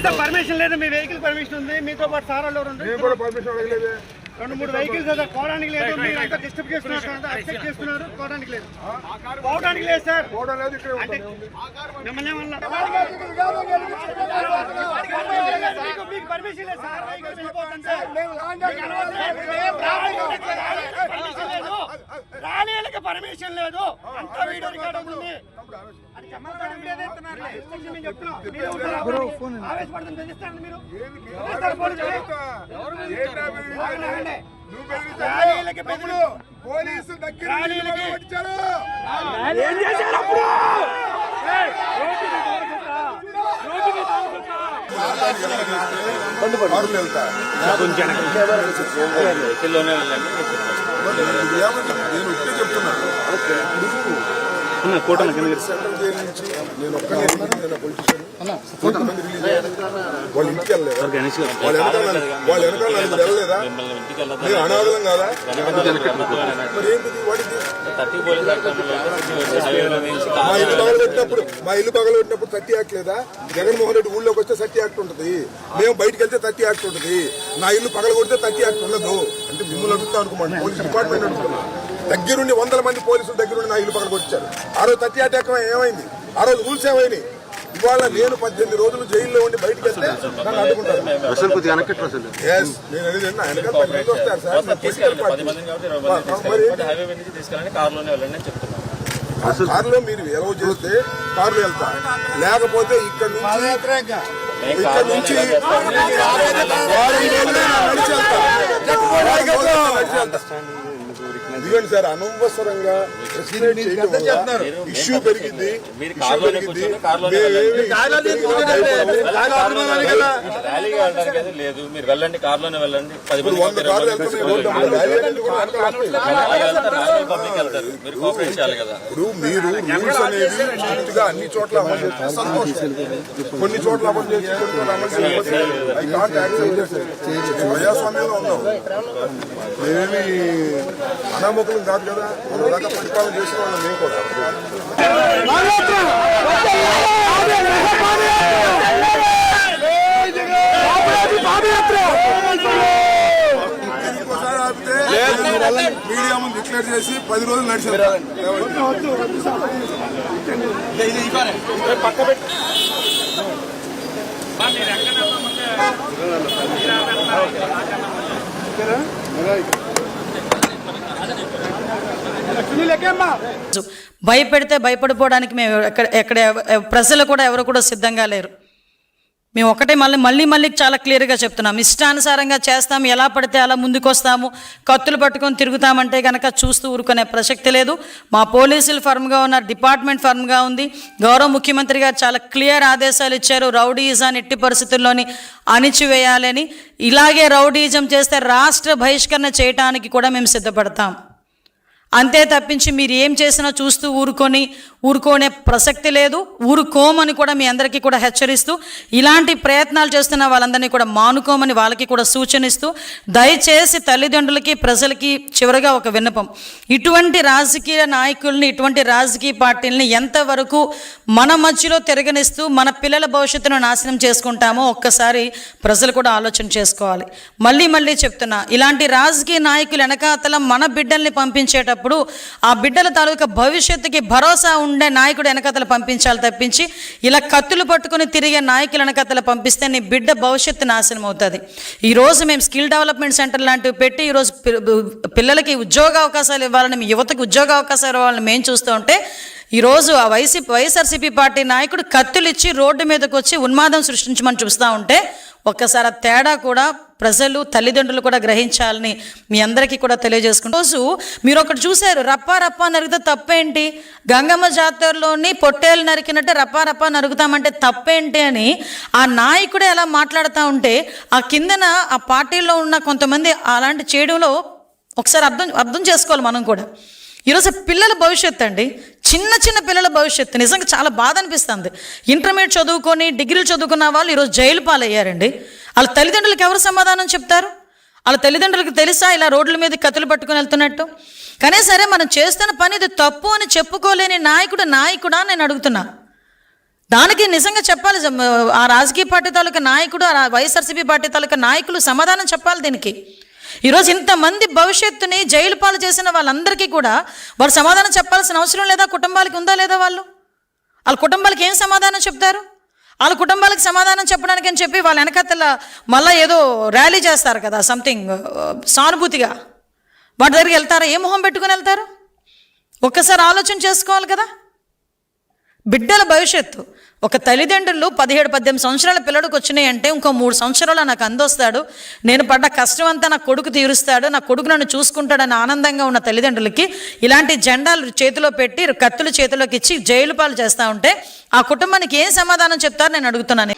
Sir permission లేదు, మీ vehicle permission ఉంది, మీతో పాటు సార్ వాళ్ళు ఉన్నారు. 2-3 వెహికల్స్ సార్ పోవడానికి లేదు, మీరు అంతా డిస్టర్బ్ చేస్తున్నారు, అక్సెప్ట్ చేస్తున్నారు, పోవడానికి లేదు. పోవడానికి లేదు సార్, అంటే మిమ్మల్ని మీకు పర్మిషన్ లేదు సార్, ర్యాలీలకు పర్మిషన్ లేదు, అంతా వీడియో రికార్డ్ అవుతుంది. ఆవేశపడుతుంది మీరు పోలీసు దగ్గర వాళ్ళ ఇంటికి వెళ్ళలేదా? వాళ్ళ వెనకాల వెళ్ళలేదా? అనాథలం కాదా? మరి ఏంటిది వాడికి? మా ఇల్లు పగలబెట్టినప్పుడు 30 యాక్ట్ లేదా? జగన్మోహన్ రెడ్డి ఊళ్ళోకి వస్తే 30 యాక్ట్ ఉంటుంది, మేము బయటకు వెళ్తే 30 యాక్ట్ ఉంటుంది. నా ఇల్లు పగల కొడితే 30 యాక్ట్ ఉండదు. అంటే మిమ్మల్ని అడుగుతా అనుకోమండి, పోలీస్ డిపార్ట్మెంట్ అడుగుతున్నా. దగ్గరుండి 100 మంది పోలీసులు దగ్గరుండి నా ఇల్లు పగల కొట్టించారు. ఆ రోజు 30 యాక్ట్ ఏమైంది? ఆ రోజు రూల్స్ ఏమైనాయి? ఇవాళ నేను 18 రోజులు జైల్లో ఉండి బయటకు వెళ్తే నన్ను అడ్డుకుంటారు. నేను అనేది వెనకాల 10 మంది వస్తారు సార్. కారులో మీరు ఎలా చేస్తే కారులో వెళ్తా, లేకపోతే ఇక్కడ నుంచి ఇదిగోండి సార్, అనవసరంగా ఇష్యూ పెరిగింది. లేదు, మీరు వెళ్ళండి, కార్లోనే వెళ్ళండి. 100 కార్లు ఇప్పుడు మీరు రూల్స్ అనేది స్ట్రిక్ట్ గా అన్ని చోట్ల అమలు చేస్తే సంతోషం. కొన్ని చోట్ల అమలు చేసి ప్రజాస్వామ్యంలో ఉన్నాం. మేమేమి అనామకులం కాదు కదా, మన దాకా పరిపాలన చేసిన వాళ్ళం మేము కూడా. మీడియా ముందు డిక్లేర్ చేసి 10 రోజులు నడిచారు. భయపెడితే భయపడిపోవడానికి మేము ఎక్కడ ప్రజలు కూడా ఎవరు కూడా సిద్ధంగా లేరు. మేము ఒకటే మళ్ళీ చాలా క్లియర్గా చెప్తున్నాం, ఇష్టానుసారంగా చేస్తాము, ఎలా పడితే అలా ముందుకొస్తాము, కత్తులు పట్టుకొని తిరుగుతామంటే కనుక చూస్తూ ఊరుకునే ప్రసక్తి లేదు. మా పోలీసులు ఫర్మ్గా ఉన్నారు, డిపార్ట్మెంట్ ఫర్మ్గా ఉంది. గౌరవ ముఖ్యమంత్రి గారు చాలా క్లియర్ ఆదేశాలు ఇచ్చారు, రౌడీయిజాన్ని ఎట్టి పరిస్థితుల్లోని అణిచివేయాలని. ఇలాగే రౌడీయిజం చేస్తే రాష్ట్ర బహిష్కరణ చేయడానికి కూడా మేము సిద్ధపడతాం. అంతే తప్పించి మీరు ఏం చేసినా చూస్తూ ఊరుకోనే ప్రసక్తి లేదు, ఊరుకోమని కూడా మీ అందరికీ కూడా హెచ్చరిస్తూ, ఇలాంటి ప్రయత్నాలు చేస్తున్న వాళ్ళందరినీ కూడా మానుకోమని వాళ్ళకి కూడా సూచనిస్తూ, దయచేసి తల్లిదండ్రులకి ప్రజలకి చివరిగా ఒక విన్నపం, ఇటువంటి రాజకీయ నాయకుల్ని, ఇటువంటి రాజకీయ పార్టీలని ఎంతవరకు మన మధ్యలో తిరగనిస్తూ మన పిల్లల భవిష్యత్తును నాశనం చేసుకుంటామో ఒక్కసారి ప్రజలు కూడా ఆలోచన చేసుకోవాలి. మళ్ళీ చెప్తున్నా, ఇలాంటి రాజకీయ నాయకులు వెనకాతల మన బిడ్డల్ని పంపించేటప్పుడు ఆ బిడ్డల తాలూకా భవిష్యత్తుకి భరోసా ఉండే నాయకుడు వెనకతలు పంపించాలి తప్పించి ఇలా కత్తులు పట్టుకుని తిరిగే నాయకులు వెనకతలు పంపిస్తే నీ బిడ్డ భవిష్యత్తు నాశనం అవుతుంది. ఈరోజు మేము స్కిల్ డెవలప్మెంట్ సెంటర్ లాంటివి పెట్టి ఈరోజు పిల్లలకి ఉద్యోగ అవకాశాలు ఇవ్వాలని, యువతకు ఉద్యోగ అవకాశాలు ఇవ్వాలని మేము చూస్తూ ఉంటే, ఈరోజు ఆ వైఎస్ఆర్సీపీ పార్టీ నాయకుడు కత్తులు ఇచ్చి రోడ్డు మీదకి వచ్చి ఉన్మాదం సృష్టించమని చూస్తూ ఉంటే ఒక్కసారి తేడా కూడా ప్రజలు, తల్లిదండ్రులు కూడా గ్రహించాలని మీ అందరికీ కూడా తెలియజేసుకుంటాం. రోజు మీరు ఒకటి చూశారు, రప్పా నరిగితే తప్పేంటి, గంగమ్మ జాతరలోని పొట్టేలు నరికినట్టే రప్పా నరుగుతామంటే తప్పేంటి అని ఆ నాయకుడే అలా మాట్లాడుతూ ఉంటే, ఆ కిందన ఆ పార్టీలో ఉన్న కొంతమంది అలాంటి చేయడంలో ఒకసారి అర్థం చేసుకోవాలి మనం కూడా. ఈరోజు పిల్లల భవిష్యత్తు అండి, చిన్న పిల్లల భవిష్యత్తు నిజంగా చాలా బాధ అనిపిస్తుంది. ఇంటర్మీడియట్ చదువుకొని డిగ్రీలు చదువుకున్న వాళ్ళు ఈరోజు జైలు పాలయ్యారండి. వాళ్ళ తల్లిదండ్రులకు ఎవరు సమాధానం చెప్తారు? వాళ్ళ తల్లిదండ్రులకు తెలుసా ఇలా రోడ్ల మీద కత్తులు పట్టుకుని వెళ్తున్నట్టు? కానీ సరే, మనం చేస్తున్న పని ఇది తప్పు అని చెప్పుకోలేని నాయకుడా నేను అడుగుతున్నా. దానికి నిజంగా చెప్పాలి, ఆ రాజకీయ పార్టీ తాలూకా నాయకుడు, ఆ వైఎస్ఆర్సీపీ పార్టీ తాలూకా నాయకులు సమాధానం చెప్పాలి దీనికి. ఈరోజు ఇంతమంది భవిష్యత్తుని జైలు పాలు చేసిన వాళ్ళందరికీ కూడా వాళ్ళు సమాధానం చెప్పాల్సిన అవసరం లేదా? కుటుంబాలకి ఉందా లేదా? వాళ్ళ కుటుంబాలకి ఏం సమాధానం చెప్తారు? వాళ్ళ కుటుంబాలకు సమాధానం చెప్పడానికి అని చెప్పి వాళ్ళ వెనకత్తల మళ్ళీ ఏదో ర్యాలీ చేస్తారు కదా, సంథింగ్ సానుభూతిగా, వాటి దగ్గరికి వెళ్తారా? ఏ మొహం పెట్టుకుని వెళ్తారు? ఒక్కసారి ఆలోచన చేసుకోవాలి కదా. బిడ్డల భవిష్యత్తు, ఒక తల్లిదండ్రులు 17-18 సంవత్సరాల పిల్లడికి వచ్చినాయి అంటే ఇంకో 3 సంవత్సరాలు నాకు అందొస్తాడు, నేను పడ్డ కష్టం అంతా నా కొడుకు తీరుస్తాడు, నా కొడుకు నన్ను చూసుకుంటాడని ఆనందంగా ఉన్న తల్లిదండ్రులకి ఇలాంటి జెండాలు చేతిలో పెట్టి కత్తులు చేతిలోకి ఇచ్చి జైలు పాలు చేస్తూ ఉంటే ఆ కుటుంబానికి ఏం సమాధానం చెప్తారు నేను అడుగుతున్నాను.